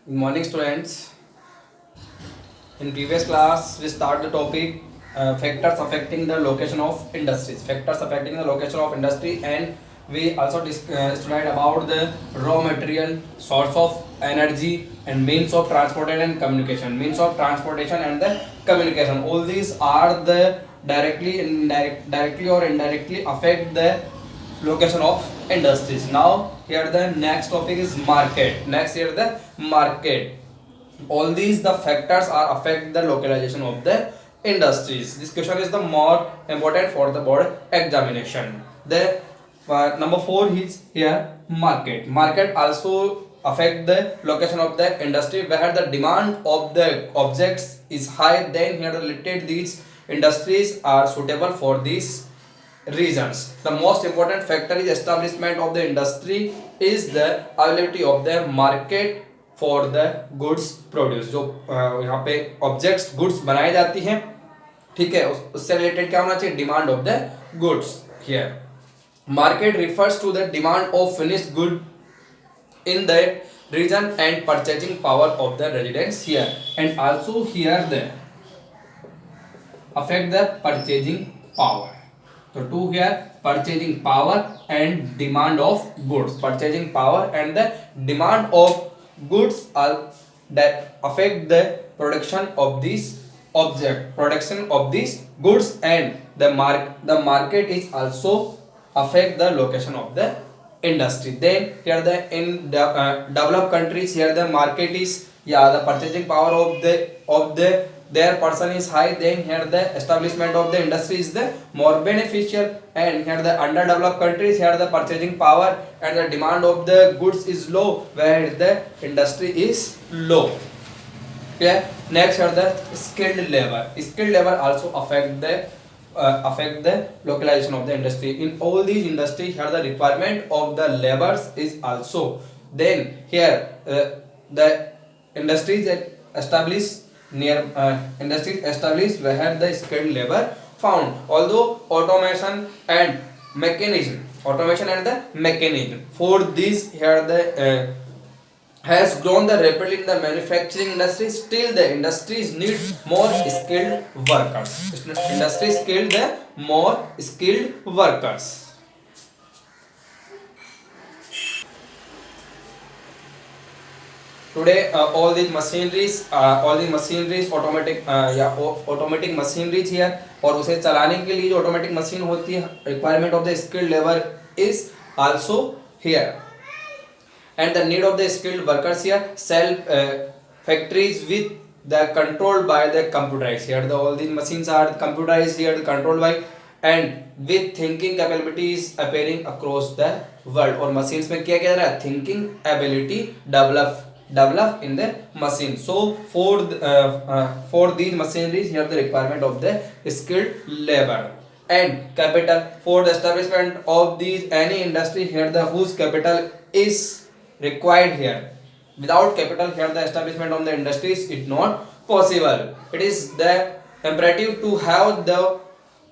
Good morning, students. In previous class, we start the topic factors affecting the location of industries. Factors affecting the location of industry, and we also studied about the raw material, source of energy, and means of transportation and communication. Means of transportation and the communication. All these are the directly or indirectly affect the location of industries. Now here the next topic is market. Next here the market. All these the factors are affect the localization of the industries. This question is the more important for the board examination. The number 4 is here market also affect the location of the industry. Where the demand of the objects is high, then here related these industries are suitable for these reasons. The most important factor is establishment of the industry is the availability of the market for the goods produce. जो यहाँ पे objects goods बनाई जाती हैं, ठीक है, उससे related क्या होना चाहिए? Demand of the goods. Here market refers to the demand of finished good in the region and purchasing power of the residents here, and also here the affect the purchasing power. So two here purchasing power and demand of goods. Purchasing power and the demand of goods are that affect the production of these production of these goods, and the market is also affect the location of the industry. Then here the in the developed countries, here the market is, the purchasing power of the their person is high, then here the establishment of the industry is the more beneficial. And here the underdeveloped countries, here the purchasing power and the demand of the goods is low, where the industry is low. Okay, next are the skilled labor also affect the localization of the industry. In all these industries, here the requirement of the labors is also. Then here the industries established where the skilled labor found. Although automation and the mechanism for this here the has grown the rapidly in the manufacturing industry, still the industries need more skilled workers. Industry skilled the more skilled workers. Today all these machineries automatic machineries here, और उसे चलाने के लिए जो automatic machine होती है, requirement of the skilled labour is also here, and the need of the skilled workers here. Self factories with the controlled by the computerized. Here the all these machines are computerized, here controlled by, and with thinking capabilities appearing across the world. और machines में क्या क्या रहा है? Thinking ability develop in the machine. So for these machineries, here the requirement of the skilled labor and capital for the establishment of these any industry, here the whose capital is required here. Without capital, here the establishment of the industries is not possible. It is the imperative to have the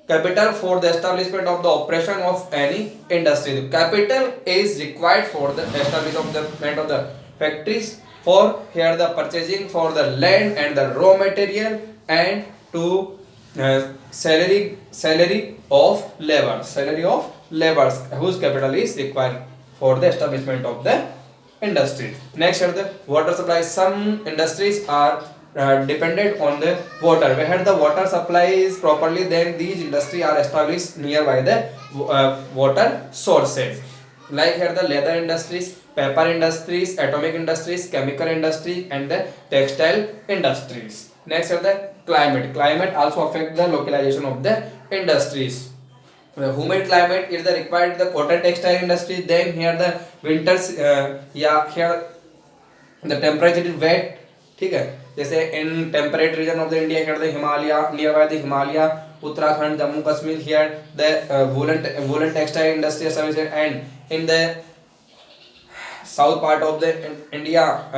capital for the establishment of the operation of any industry. The capital is required for the establishment of the factories, for here the purchasing for the land and the raw material, and to salary of labors whose capital is required for the establishment of the industry. Next are the water supply. Some industries are dependent on the water. Where the water supply is properly, then these industries are established nearby the water sources. Like here the leather industries, paper industries, atomic industries, chemical industry, and the textile industries. Next are the climate also affect the localization of the industries. Humid climate is the required the cotton textile industry. Then here the winters here the temperature is wet, ठीक है, जैसे in temperate region of the India, here the Himalaya, nearby the Himalaya, Uttarakhand, Jammu Kashmir, here the woolen textile industry is serviced, and in the south part of the India,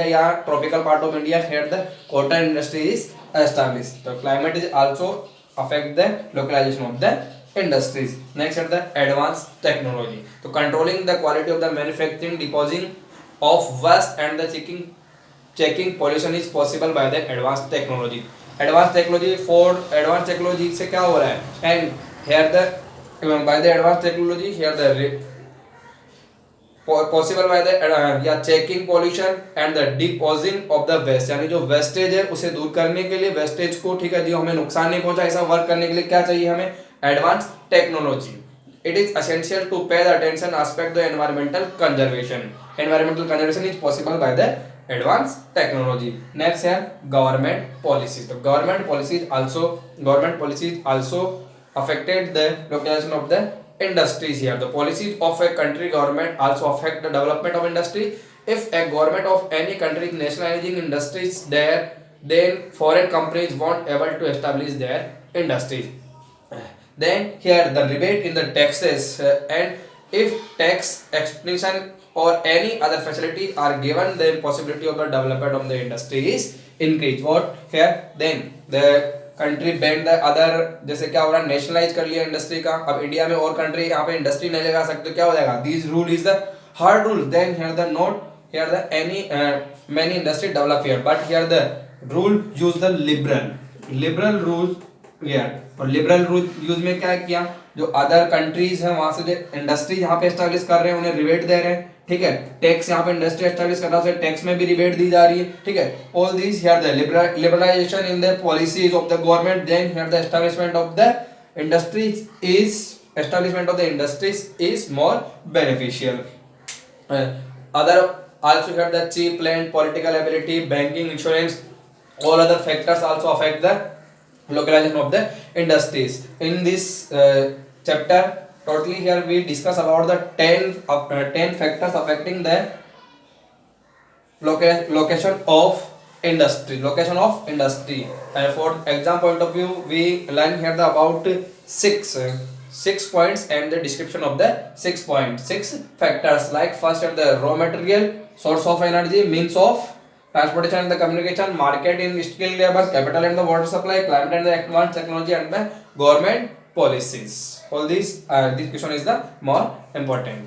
yeah, tropical part of India, here the cotton industry is established. The climate is also affect the localization of the industries. Next are the advanced technology. So controlling the quality of the manufacturing, of waste and the checking pollution is possible by the advanced technology. Advanced technology से क्या हो रहा है? And here the by the advanced technology here the possible by the या checking pollution and the deposing of the waste, यानी जो wastage है उसे दूर करने के लिए, वेस्टेज को ठीक है जो हमें नुकसान नहीं पहुंचा ऐसा वर्क करने के लिए क्या चाहिए हमें? Advance technology. It is essential to pay the attention aspect the environmental conservation. Environmental conservation is possible by the advanced technology. Next here government policies. So government policies also affected the localization of the industries here. The policies of a country government also affect the development of industry. If a government of any country is nationalizing industries there, then foreign companies won't able to establish their industries. Then here the rebate in the taxes and if tax explanation or any other facility are given, then possibility of the development of the industry is increased. What here then the country banned the other, जैसे क्या हो रहा है nationalise कर लिया industry का. अब India में और कंट्री यहाँ पे इंडस्ट्री नहीं लगा सकते, क्या हो जाएगा? This rule is the hard rule. Then here the note here the any many industry develop here, but here the rule use the liberal rules here. और लिबरल रूल यूज में क्या किया? जो अदर कंट्रीज हैं वहां से जो industry यहाँ पे एस्टैब्लिश कर रहे हैं उन्हें रिबेट दे रहे हैं, ठीक है. टैक्स यहाँ पे इंडस्ट्री एस्टैब्लिश कर रहा है, टैक्स में भी रिबेट दी जा रही है, ठीक है. All this here the liberalisation in the policies of the government. Then here the establishment of the industries is more beneficial. Other also here the cheap land, political ability, banking, insurance, all other factors also affect the localization of the industries. In this chapter totally here we discuss about the 10 factors affecting the location of industry. And for exam point of view we learn here the about six points and the description of the 6 factors. Like first are the raw material, source of energy, means of transportation and the communication, market in skilled labor, capital and the water supply, climate and the advanced technology, and the government policies. All these this question is the more important.